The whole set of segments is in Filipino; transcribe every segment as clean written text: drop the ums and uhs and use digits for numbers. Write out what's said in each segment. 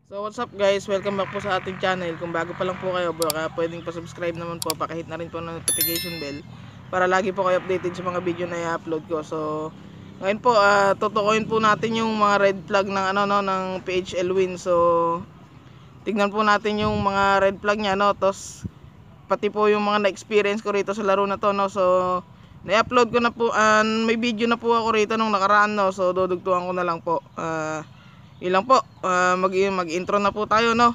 So what's up guys, welcome back po sa ating channel. Kung bago pa lang po kayo, baka pwedeng pa-subscribe naman po, pakihit na rin po ng notification bell para lagi po kayo updated sa mga video na i-upload ko. So ngayon po, tutukuyin po natin yung mga red flag ng ng PHL Win. So tignan po natin yung mga red flag niya, no. Tos pati po yung mga na-experience ko rito sa laro na to, no. So na-upload ko na po, may video na po ako rito nung nakaraan, no. So dudugtugan ko na lang po. Ilang po, mag-intro na po tayo, no.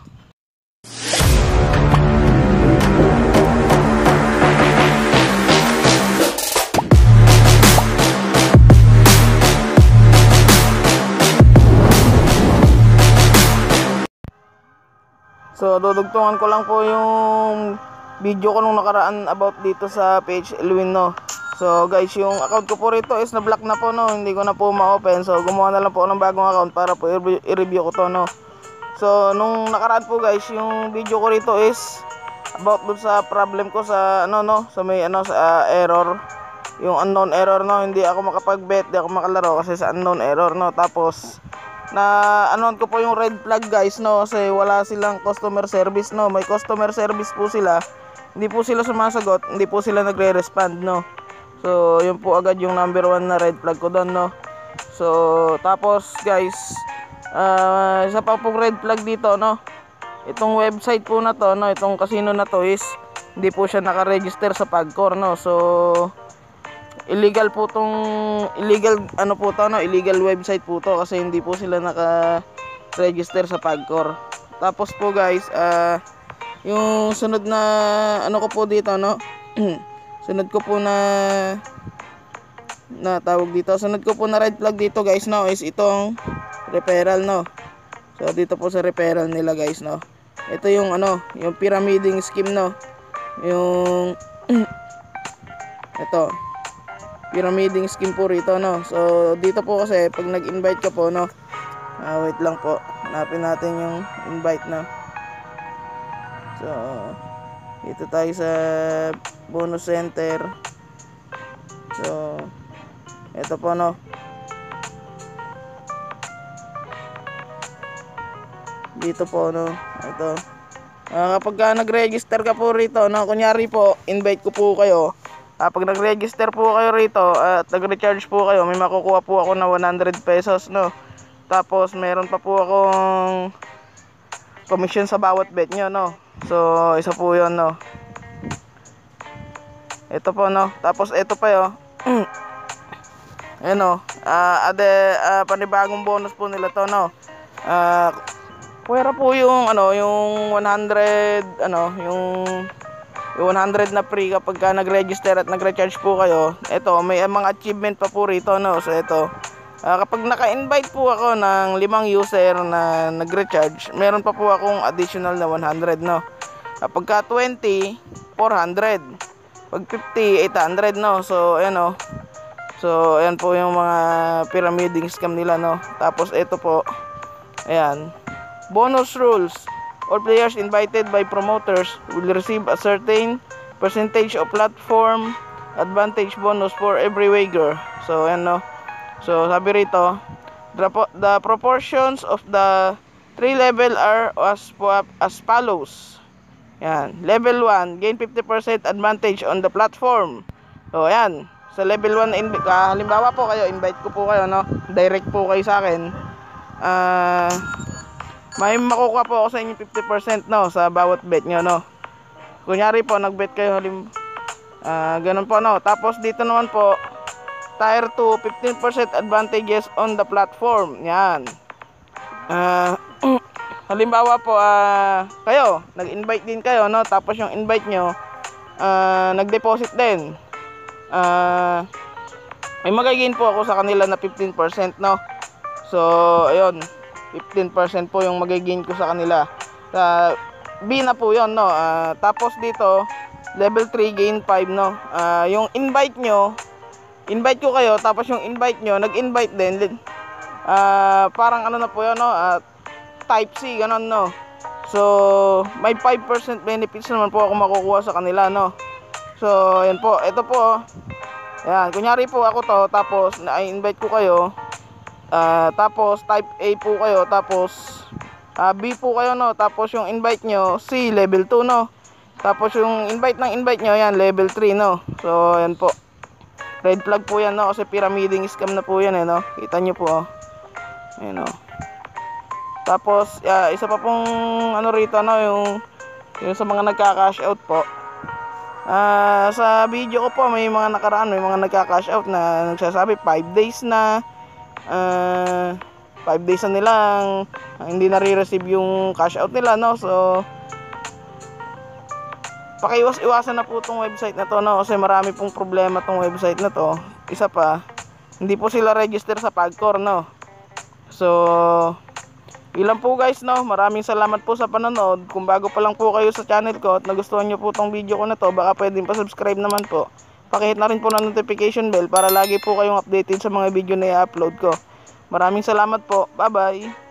So dudugtungan ko lang po yung video ko nung nakaraan about dito sa PHL Win, no. So guys, yung account ko po rito is na-block na po, no. Hindi ko na po ma-open. So gumawa na lang po ng bagong account para po i-review ko to, no. So nung nakaraan po guys, yung video ko rito is about dun sa problem ko sa sa may sa error. Yung unknown error, no. Hindi ako makapag-bet, hindi ako makalaro kasi sa unknown error, no. Tapos na ko po yung red flag guys, no, kasi wala silang customer service, no. May customer service po sila, hindi po sila sumasagot, hindi po sila nagre-respond, no. So yun po agad yung number 1 na red flag ko doon, no. So tapos guys, isa pa pong red flag dito, no. Itong website po na to, no, itong casino na to is hindi po siya naka-register sa Pagcor, no. So illegal po tong illegal website po to kasi hindi po sila naka-register sa Pagcor. Tapos po guys, yung sunod na ko po dito, no. Sunod ko po na tawag dito. Sunod ko po na red flag dito guys, no, is itong referral, no. So dito po sa referral nila guys, no. Ito yung yung pyramiding scheme, no. Yung ito pyramiding scheme po rito, no. So dito po kasi pag nag-invite ka po, no, wait lang po, hanapin natin yung invite, no. So dito tayo sa bonus center. So ito po, no. Dito po, no. Ito kapag nag-register ka po rito, no, kunyari po invite ko po kayo. Pag nag-register po kayo rito at nag-recharge po kayo, may makukuha po ako na 100 pesos, no. Tapos meron pa po akong commission sa bawat bet nyo, no. So isa po yun, no. Ito po, no. Tapos ito pa yo. Ayan, no. Panibagong bonus po nila to, no. Pwera po yung yung 100 yung 100 na free kapag nag-register at nag-recharge po kayo. Ito, may mga achievement pa po rito, no. So ito, kapag naka-invite po ako ng 5 user na nag-recharge, meron pa po akong additional na 100, no. Kapag ka 20, 400. Pag 50, 800, no. So ayan, no. So ayan po yung mga pyramiding scam nila, no. Tapos ito po, ayan, bonus rules. All players invited by promoters will receive a certain percentage of platform advantage bonus for every wager. So ayan, no. So sabi rito, the proportions of the 3 level are as follows. Yan, level 1, gain 50% advantage on the platform. So ayan, sa level 1 halimbawa po kayo, invite ko po kayo, no. Direct po kayo sa akin. May makukuha po ako sa inyo 50%, no, sa bawat bet nyo, no. Kunyari po nag-bet kayo ganun po, no. Tapos dito naman po, tier 2, 15% advantages on the platform. Yan. Halimbawa po, kayo nag-invite din kayo, no. Tapos yung invite nyo nag-deposit din. May magagain po ako sa kanila na 15%, no. So ayun, 15% po yung magagain ko sa kanila. B na po yun, no. Tapos dito level 3, gain 5, no. Yung invite ko kayo, tapos yung invite nyo nag-invite din, parang na po yun, no. Type C, ganun, no. So may 5% benefits naman po ako makukuha sa kanila, no. So ayan po, ito po, ayan, kunyari po ako to, tapos na-invite ko kayo, tapos type A po kayo, tapos B po kayo, no? Tapos yung invite nyo, C, level 2, no? Tapos yung invite nyo, yan, level 3, no? So, yan po. Red flag po yan, no? Kasi pyramiding scam na po yan, eh, no? Kita nyo po, oh. Ayan, oh. Tapos, isa pa pong ano rito, no? Yung sa mga nagka-cash out po. Sa video ko po, may mga nakaraan, may mga nagka-cash out na nagsasabi 5 days na. 5 days na nilang hindi nare-receive yung cash out nila, no? So, pakiiwas-iwasan na po itong website na to, no? Kasi marami pong problema itong website na to. Isa pa, hindi po sila register sa Pagcor, no? So, ilan po guys, no? Maraming salamat po sa panonood. Kung bago pa lang po kayo sa channel ko at nagustuhan nyo po tong video ko na to, baka pwedeng pa-subscribe naman po. Pakihit na rin po ng notification bell para lagi po kayong updated sa mga video na i-upload ko. Maraming salamat po. Bye-bye!